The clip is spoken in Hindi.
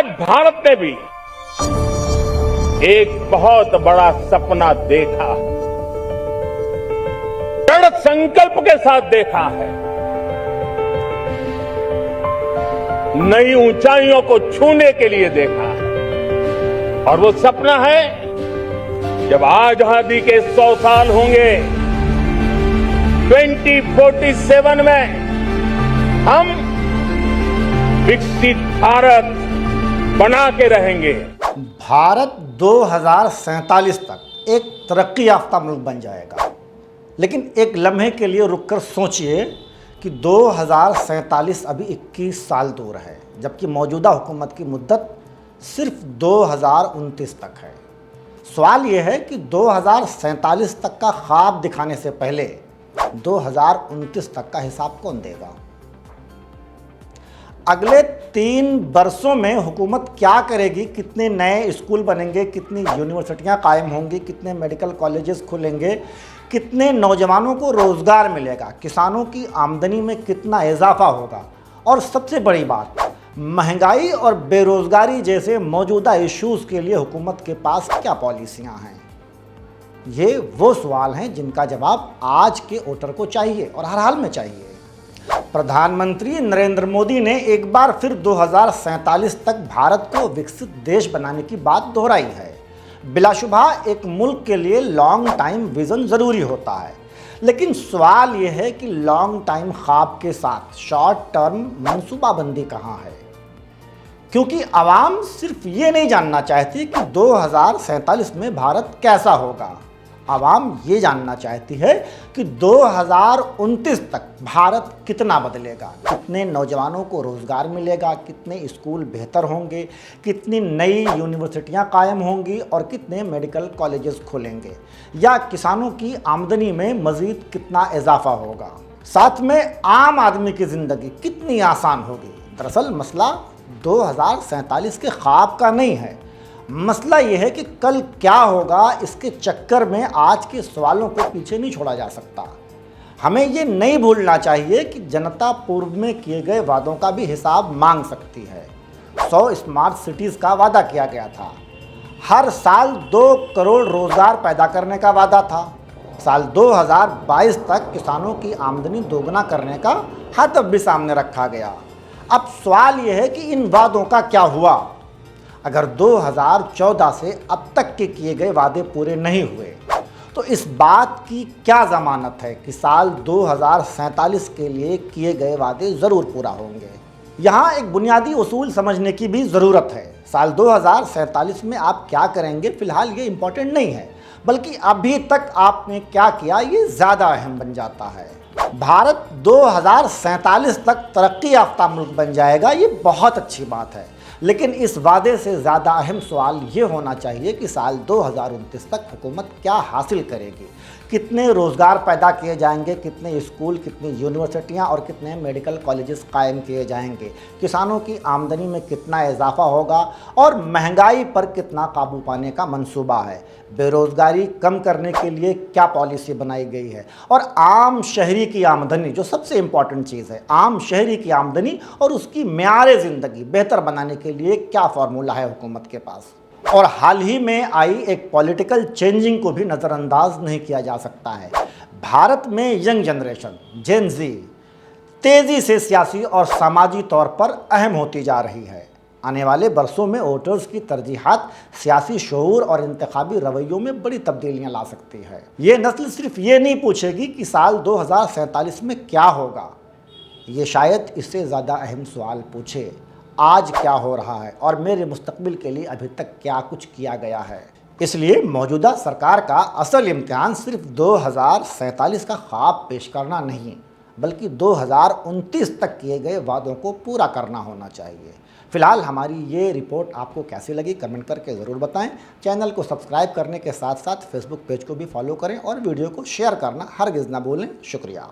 आज भारत ने भी एक बहुत बड़ा सपना देखा, दृढ़ संकल्प के साथ देखा है। नई ऊंचाइयों को छूने के लिए देखा है। और वो सपना है, जब आजादी के 100 साल होंगे, 2047 में हम विकसित भारत बना के रहेंगे। भारत 2047 तक एक तरक्की याफ्ता मुल्क बन जाएगा। लेकिन एक लम्हे के लिए रुककर सोचिए कि 2047 अभी 21 साल दूर है, जबकि मौजूदा हुकूमत की मुद्दत सिर्फ 2029 तक है। सवाल यह है कि 2047 तक का ख्वाब दिखाने से पहले 2029 तक का हिसाब कौन देगा? अगले 3 वर्षों में हुकूमत क्या करेगी? कितने नए स्कूल बनेंगे, कितनी यूनिवर्सिटियां कायम होंगी, कितने मेडिकल कॉलेजेस खुलेंगे, कितने नौजवानों को रोज़गार मिलेगा, किसानों की आमदनी में कितना इजाफा होगा, और सबसे बड़ी बात, महंगाई और बेरोज़गारी जैसे मौजूदा इश्यूज़ के लिए हुकूमत के पास क्या पॉलिसियां हैं? ये वो सवाल हैं जिनका जवाब आज के वोटर को चाहिए और हर हाल में चाहिए। प्रधानमंत्री नरेंद्र मोदी ने एक बार फिर 2047 तक भारत को विकसित देश बनाने की बात दोहराई है। बिलाशुबा एक मुल्क के लिए लॉन्ग टाइम विजन ज़रूरी होता है, लेकिन सवाल यह है कि लॉन्ग टाइम ख्वाब के साथ शॉर्ट टर्म मनसूबाबंदी कहाँ है? क्योंकि आवाम सिर्फ ये नहीं जानना चाहती कि 2047 में भारत कैसा होगा, आवाम ये जानना चाहती है कि 2029 तक भारत कितना बदलेगा, कितने नौजवानों को रोज़गार मिलेगा, कितने स्कूल बेहतर होंगे, कितनी नई यूनिवर्सिटियां कायम होंगी और कितने मेडिकल कॉलेजेस खुलेंगे, या किसानों की आमदनी में मज़ीद कितना इजाफा होगा, साथ में आम आदमी की ज़िंदगी कितनी आसान होगी। दरअसल मसला 2047 के ख्वाब का नहीं है, मसला यह है कि कल क्या होगा, इसके चक्कर में आज के सवालों को पीछे नहीं छोड़ा जा सकता। हमें ये नहीं भूलना चाहिए कि जनता पूर्व में किए गए वादों का भी हिसाब मांग सकती है। 100 स्मार्ट सिटीज़ का वादा किया गया था, हर साल 2 करोड़ रोज़गार पैदा करने का वादा था, साल 2022 तक किसानों की आमदनी दोगुना करने का हदफ भी सामने रखा गया। अब सवाल यह है कि इन वादों का क्या हुआ? अगर 2014 से अब तक के किए गए वादे पूरे नहीं हुए, तो इस बात की क्या ज़मानत है कि साल 2047 के लिए किए गए वादे ज़रूर पूरा होंगे? यहाँ एक बुनियादी उसूल समझने की भी ज़रूरत है। साल 2047 में आप क्या करेंगे फ़िलहाल ये इम्पोर्टेंट नहीं है, बल्कि अभी तक आपने क्या किया ये ज़्यादा अहम बन जाता है। भारत 2047 तक तरक्की याफ्ता मुल्क बन जाएगा, ये बहुत अच्छी बात है, लेकिन इस वादे से ज़्यादा अहम सवाल ये होना चाहिए कि साल 2029 तक हुकूमत क्या हासिल करेगी, कितने रोज़गार पैदा किए जाएंगे, कितने स्कूल, कितनी यूनिवर्सिटियां और कितने मेडिकल कॉलेजेस कायम किए जाएंगे, किसानों की आमदनी में कितना इजाफा होगा और महंगाई पर कितना काबू पाने का मंसूबा है, बेरोज़गारी कम करने के लिए क्या पॉलिसी बनाई गई है, और आम शहरी की आमदनी, जो सबसे इम्पॉर्टेंट चीज़ है, आम शहरी की आमदनी और उसकी मेयार ज़िंदगी बेहतर बनाने के लिए क्या फार्मूला है हुकूमत के पास। और हाल ही में आई एक पॉलिटिकल चेंजिंग को भी नज़रअंदाज नहीं किया जा सकता है। भारत में यंग जनरेशन जेन ज़ी तेज़ी से सियासी और सामाजी तौर पर अहम होती जा रही है। आने वाले बरसों में वोटर्स की तरजीहात सियासी शऊर और इंतखाबी रवैयों में बड़ी तब्दीलियां ला सकती है। ये नस्ल सिर्फ ये नहीं पूछेगी कि साल 2047 में क्या होगा, ये शायद इससे ज़्यादा अहम सवाल पूछे, आज क्या हो रहा है और मेरे मुस्तकबिल के लिए अभी तक क्या कुछ किया गया है। इसलिए मौजूदा सरकार का असल इम्तिहान सिर्फ 2047 का ख्वाब पेश करना नहीं, बल्कि 2029 तक किए गए वादों को पूरा करना होना चाहिए। फिलहाल हमारी ये रिपोर्ट आपको कैसी लगी कमेंट करके ज़रूर बताएं। चैनल को सब्सक्राइब करने के साथ साथ फेसबुक पेज को भी फॉलो करें और वीडियो को शेयर करना हरगिज़ ना भूलें। शुक्रिया।